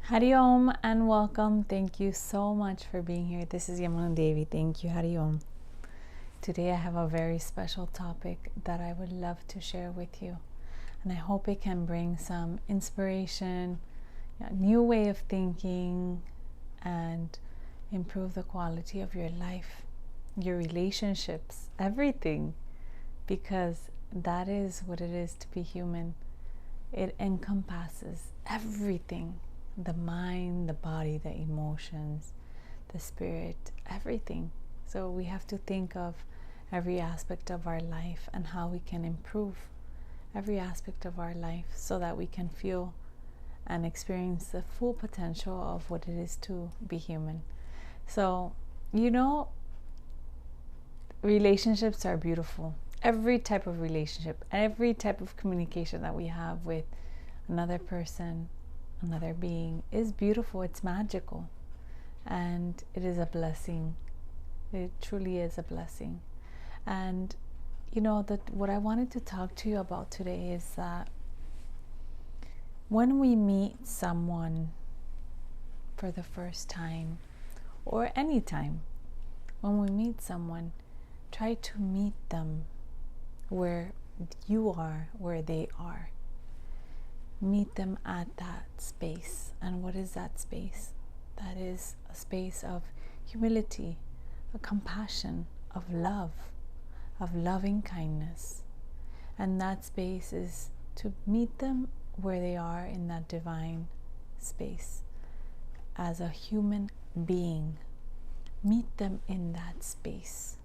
Hari Om and welcome. Thank you so much for being here. This is Yamuna Devi. Thank you, Hari Om. Today I have a very special topic that I would love to share with you. And I hope it can bring some inspiration, a new way of thinking, and improve the quality of your life, your relationships, everything. Because that is what it is to be human. It encompasses everything. The mind, the body, the emotions, the spirit, everything. So we have to think of every aspect of our life and how we can improve every aspect of our life so that we can feel and experience the full potential of what it is to be human. So, relationships are beautiful. Every type of relationship, every type of communication that we have with another person, another being is beautiful. It's magical, and it is a blessing. It truly is a blessing. And what I wanted to talk to you about today is that when we meet someone for the first time, or any time, when we meet someone, try to meet them where you are, where they are. Meet them at that space. And what is that space? That is a space of humility, a compassion, of love, of loving kindness. And that space is to meet them where they are in that divine space. As a human being, meet them in that space.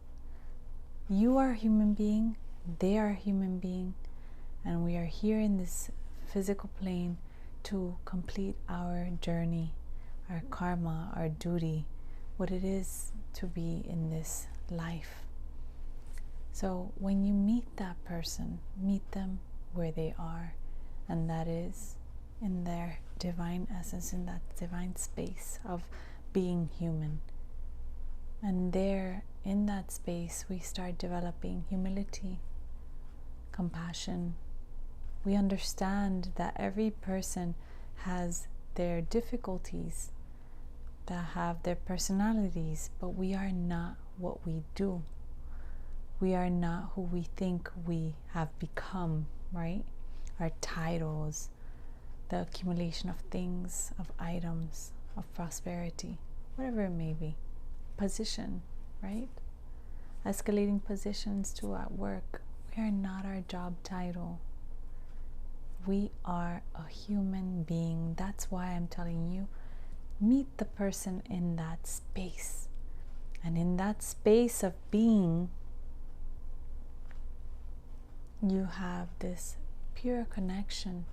You are a human being, they are a human being, and we are here in this physical plane to complete our journey, our karma, our duty, what it is to be in this life. So when you meet that person, meet them where they are, and that is in their divine essence, in that divine space of being human. And there, in that space, we start developing humility, compassion. We understand that every person has their difficulties, that have their personalities, but we are not what we do. We are not who we think we have become, right? Our titles, the accumulation of things, of items, of prosperity, whatever it may be. Position, right? Escalating positions to at work. We are not our job title. We are a human being. That's why I'm telling you, meet the person in that space. And in that space of being, you have this pure connection,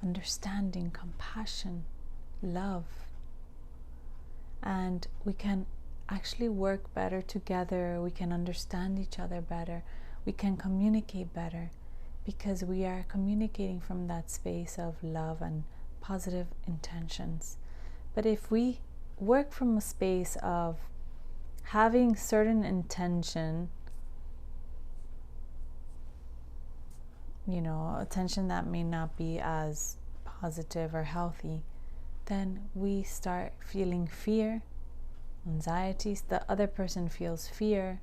understanding, compassion, love. And we can actually work better together. We can understand each other better. We can communicate better, because we are communicating from that space of love and positive intentions. But if we work from a space of having certain intention, attention that may not be as positive or healthy, then we start feeling fear, anxieties. The other person feels fear,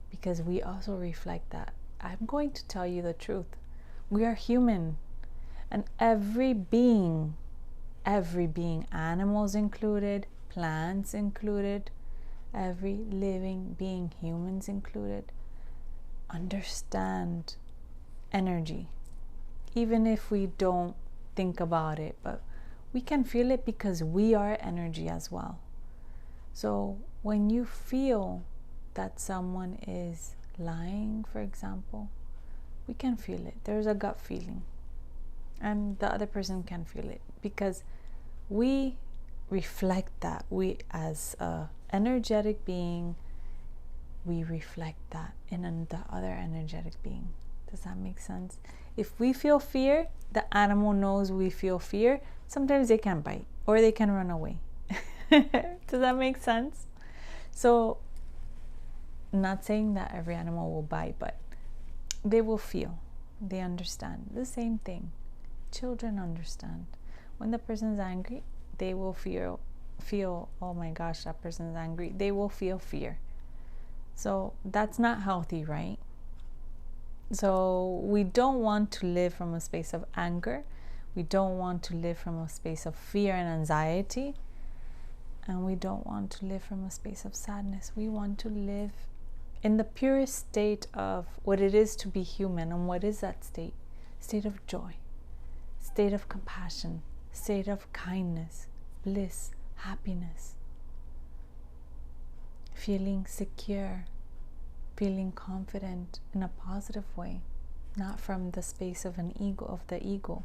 because we also reflect that. I'm going to tell you the truth. We are human, and every being, animals included, plants included, every living being, humans included, understand energy. Even if we don't think about it, but we can feel it because we are energy as well. So when you feel that someone is lying, for example, we can feel it. There's a gut feeling, and the other person can feel it, because we reflect that. We, as a energetic being, we reflect that in the other energetic being. Does that make sense? If we feel fear, the animal knows we feel fear. Sometimes they can bite or they can run away. Does that make sense? So, not saying that every animal will bite, but they will feel. They understand. The same thing. Children understand. When the person's angry, they will feel, oh my gosh, that person is angry. They will feel fear. So that's not healthy, right? So we don't want to live from a space of anger. We don't want to live from a space of fear and anxiety. And we don't want to live from a space of sadness. We want to live in the purest state of what it is to be human. And what is that state? State of joy, state of compassion, state of kindness, bliss, happiness, feeling secure, feeling confident in a positive way, not from the space of the ego,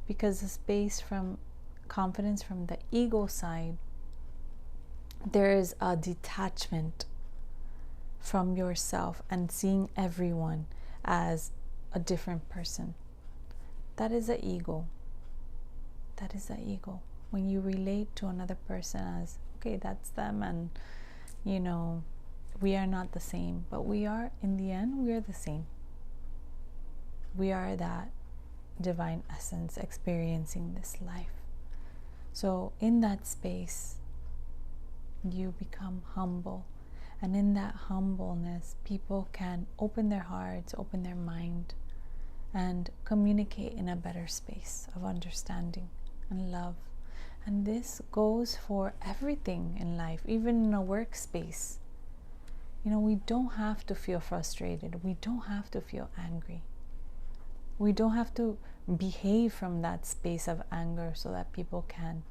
because the space from confidence from the ego side, there is a detachment from yourself and seeing everyone as a different person. That is the ego. That is the ego. When you relate to another person as, okay, that's them, and we are not the same, but we are, in the end, we are the same. We are that divine essence experiencing this life. So in that space, you become humble. And in that humbleness, people can open their hearts, open their mind, and communicate in a better space of understanding and love. And this goes for everything in life, even in a workspace. We don't have to feel frustrated. We don't have to feel angry. We don't have to behave from that space of anger so that people can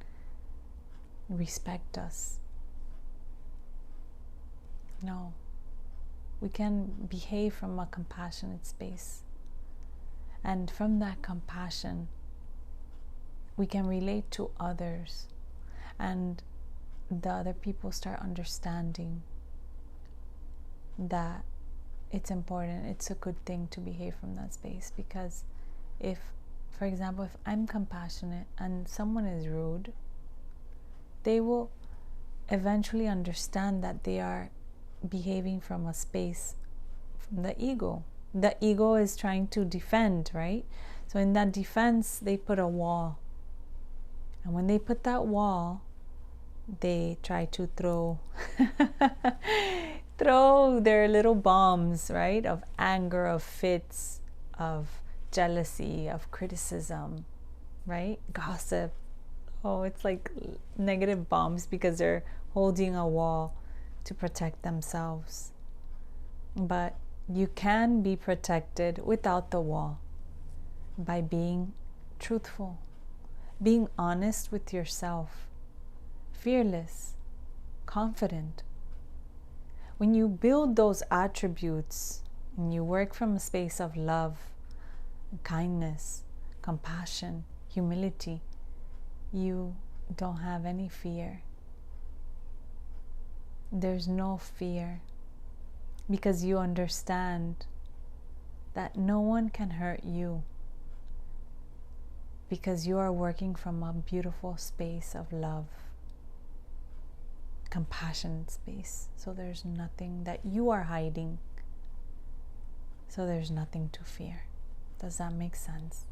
respect us. No. We can behave from a compassionate space. And from that compassion, we can relate to others. And the other people start understanding that it's important, it's a good thing to behave from that space. Because if, for example, if I'm compassionate and someone is rude, they will eventually understand that they are behaving from a space from the ego. The ego is trying to defend, right? So in that defense, they put a wall. And when they put that wall, they try to throw their little bombs, right? Of anger, of fits, of jealousy, of criticism, right? Gossip. Oh, it's like negative bombs because they're holding a wall to protect themselves. But you can be protected without the wall by being truthful, being honest with yourself, fearless, confident. When you build those attributes and you work from a space of love, kindness, compassion, humility, you don't have any fear. There's no fear, because you understand that no one can hurt you, because you are working from a beautiful space of love, compassionate space. So there's nothing that you are hiding. So there's nothing to fear. Does that make sense?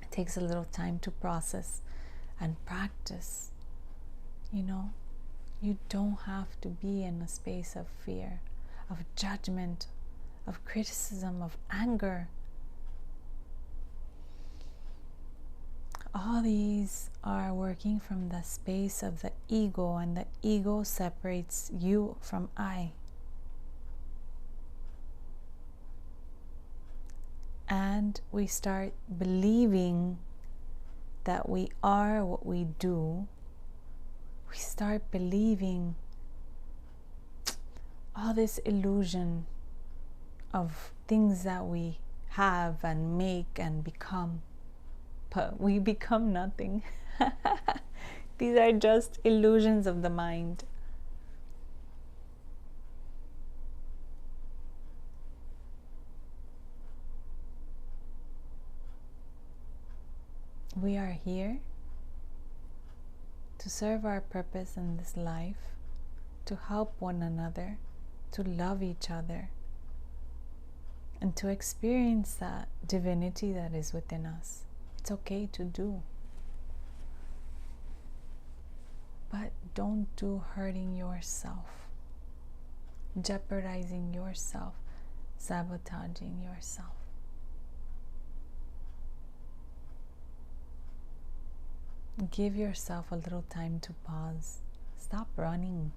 It takes a little time to process and practice. You don't have to be in a space of fear, of judgment, of criticism, of anger. All these are working from the space of the ego, and the ego separates you from I. And we start believing that we are what we do. We start believing all this illusion of things that we have and make and become. But we become nothing. These are just illusions of the mind. We are here to serve our purpose in this life, to help one another, to love each other, and to experience that divinity that is within us. It's okay to do. but don't do hurting yourself, jeopardizing yourself, sabotaging yourself. Give yourself a little time to pause. Stop running.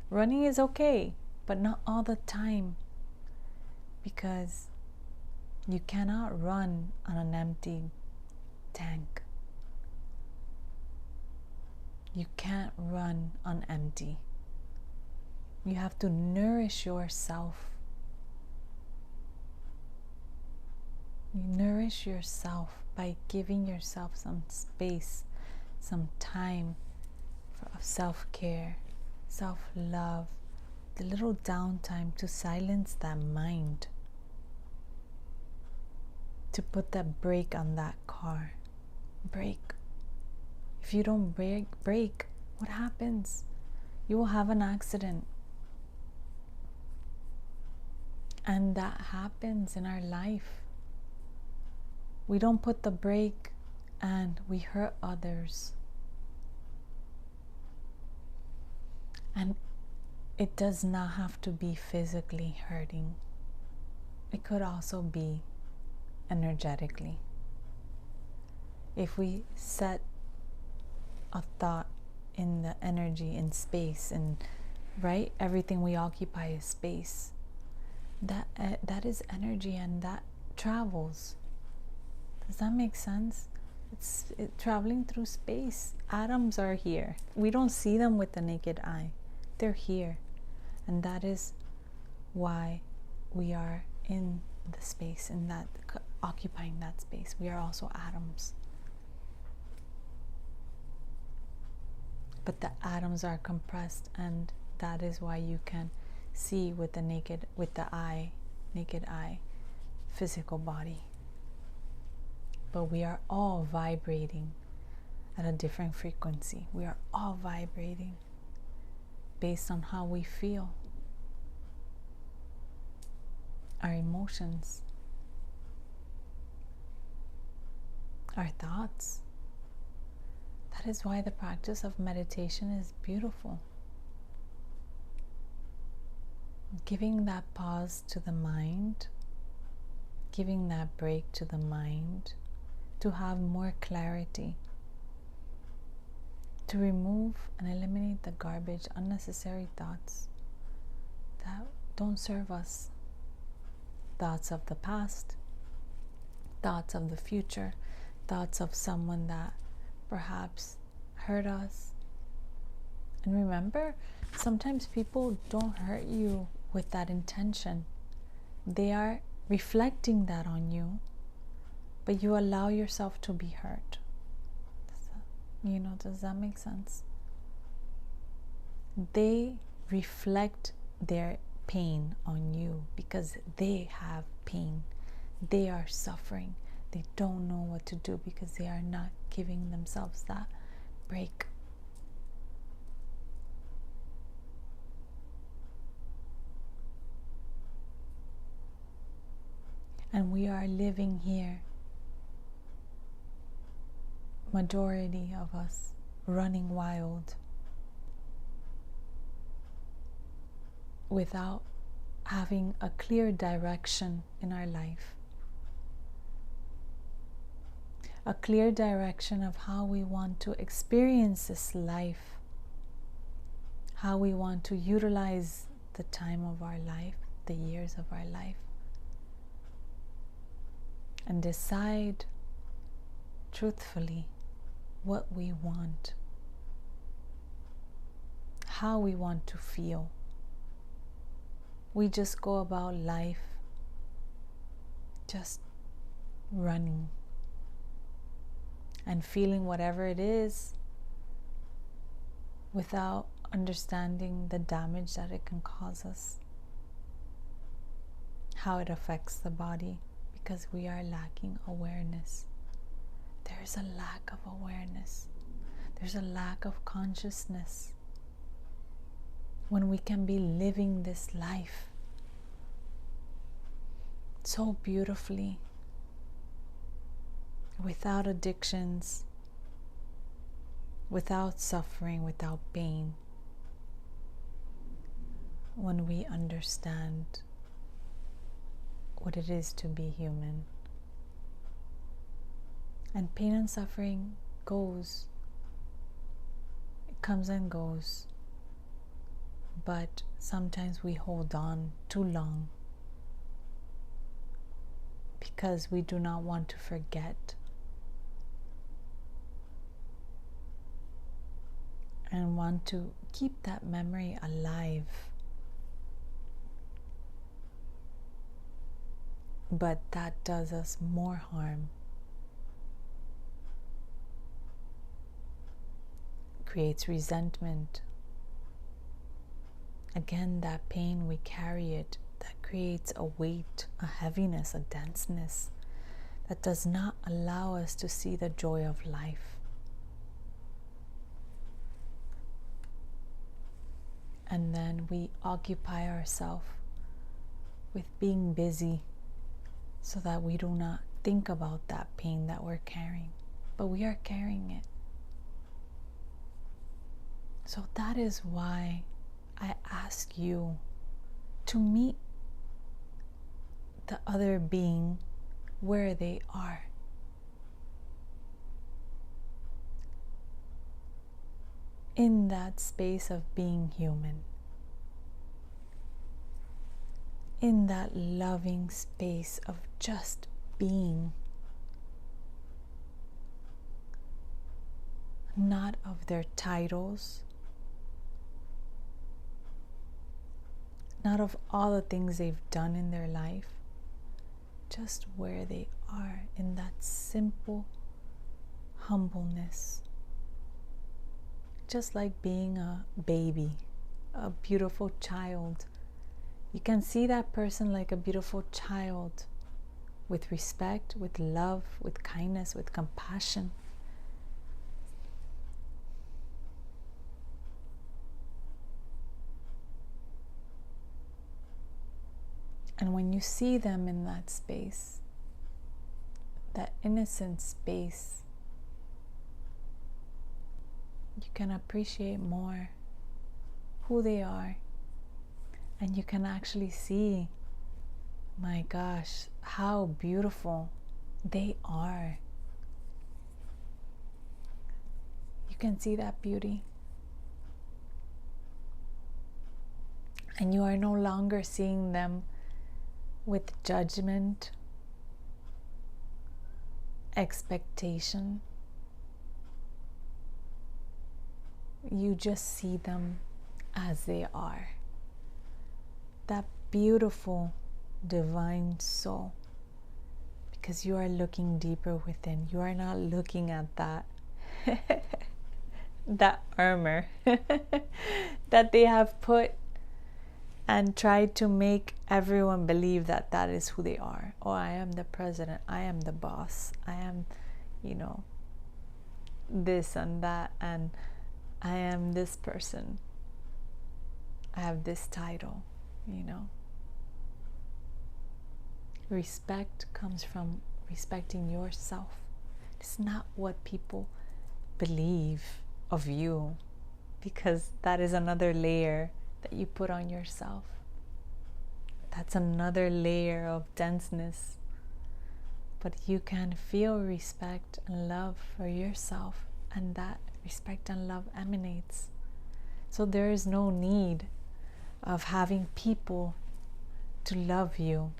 Running is okay, but not all the time, because you cannot run on an empty tank. You can't run on empty. You have to nourish yourself. You nourish yourself by giving yourself some space, some time of self-care, self-love, the little downtime to silence that mind, to put that brake on that car. Brake. If you don't brake, what happens? You will have an accident. And that happens in our life. We don't put the brake and we hurt others. And it does not have to be physically hurting. It could also be energetically. If we set a thought in the energy, in space, and right, everything we occupy is space. That is energy, and that travels. Does that make sense? It's traveling through space. Atoms are here. We don't see them with the naked eye. They're here, and that is why we are in the space, in that occupying that space. We are also atoms. But the atoms are compressed, and that is why you can see with the naked eye, physical body. But we are all vibrating at a different frequency. We are all vibrating based on how we feel, our emotions, our thoughts. That is why the practice of meditation is beautiful. Giving that pause to the mind, giving that break to the mind to have more clarity, to remove and eliminate the garbage, unnecessary thoughts that don't serve us. Thoughts of the past, thoughts of the future, thoughts of someone that perhaps hurt us. And remember, sometimes people don't hurt you with that intention. They are reflecting that on you, but you allow yourself to be hurt. Does that make sense? They reflect their pain on you because they have pain. They are suffering. They don't know what to do because they are not giving themselves that break. And we are living here, majority of us, running wild without having a clear direction in our life. A clear direction of how we want to experience this life, how we want to utilize the time of our life, the years of our life, and decide truthfully what we want, how we want to feel. We just go about life just running and feeling whatever it is without understanding the damage that it can cause us, how it affects the body, because we are lacking awareness. There is a lack of awareness. There's a lack of consciousness when we can be living this life so beautifully, without addictions, without suffering, without pain, when we understand what it is to be human. And pain and suffering goes, it comes and goes, but sometimes we hold on too long because we do not want to forget and want to keep that memory alive. But that does us more harm, creates resentment. Again, that pain, we carry it, that creates a weight, a heaviness, a denseness that does not allow us to see the joy of life. And then we occupy ourselves with being busy so that we do not think about that pain that we're carrying, but we are carrying it. So that is why I ask you to meet the other being where they are. In that space of being human. In that loving space of just being. Not of their titles. Not of all the things they've done in their life. Just where they are in that simple humbleness. Just like being a baby, a beautiful child. You can see that person like a beautiful child with respect, with love, with kindness, with compassion. And when you see them in that space, that innocent space, you can appreciate more who they are. And you can actually see, my gosh, how beautiful they are. You can see that beauty. And you are no longer seeing them with judgment, expectation. You just see them as they are. That beautiful divine soul. Because you are looking deeper within. You are not looking at that that armor that they have put and tried to make everyone believe that that is who they are. Oh, I am the president. I am the boss. I am, this and that. And I am this person. I have this title, Respect comes from respecting yourself. It's not what people believe of you, because that is another layer that you put on yourself. That's another layer of denseness. But you can feel respect and love for yourself, and that respect and love emanates. So there is no need of having people to love you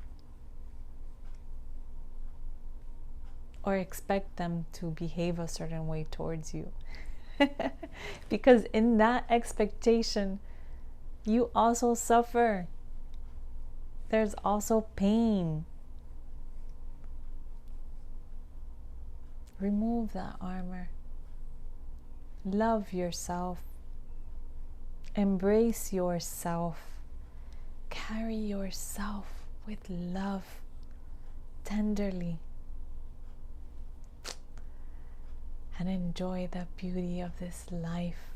or expect them to behave a certain way towards you. Because in that expectation, you also suffer. There's also pain. Remove that armor. Love yourself. Embrace yourself. Carry yourself with love, tenderly. And enjoy the beauty of this life.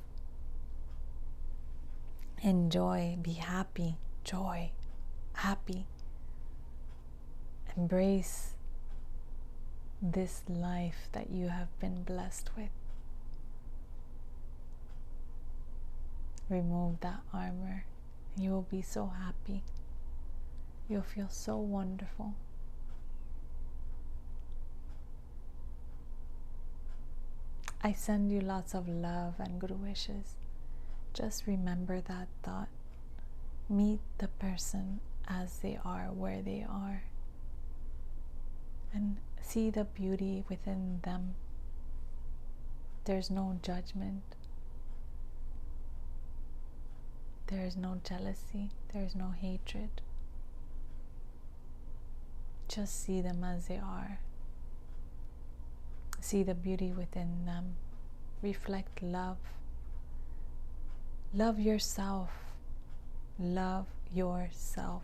Enjoy, be happy, joy, happy. Embrace this life that you have been blessed with. remove that armor. You will be so happy. You'll feel so wonderful. I send you lots of love and good wishes. Just remember that thought. Meet the person as they are, where they are, and see the beauty within them. There's no judgment. There is no jealousy. There is no hatred. Just see them as they are. See the beauty within them. Reflect love. Love yourself. Love yourself.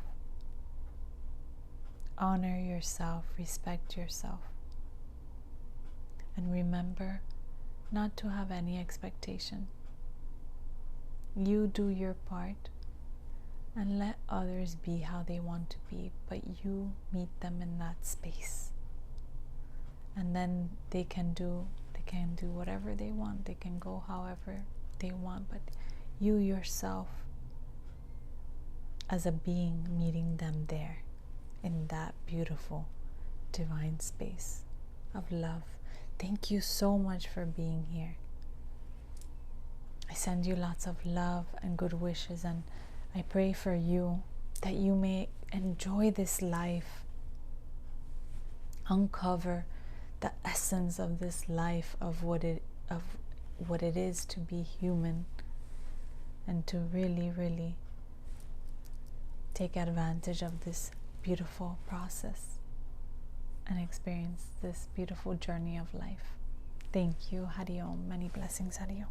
Honor yourself. Respect yourself. And remember not to have any expectation. You do your part and let others be how they want to be, but you meet them in that space. And then they can do whatever they want. They can go however they want, but you yourself as a being meeting them there in that beautiful divine space of love. Thank you so much for being here. I send you lots of love and good wishes, and I pray for you that you may enjoy this life, uncover the essence of this life, of what it is to be human, and to really, really take advantage of this beautiful process and experience this beautiful journey of life. Thank you. Hari Om. Many blessings. Hari Om.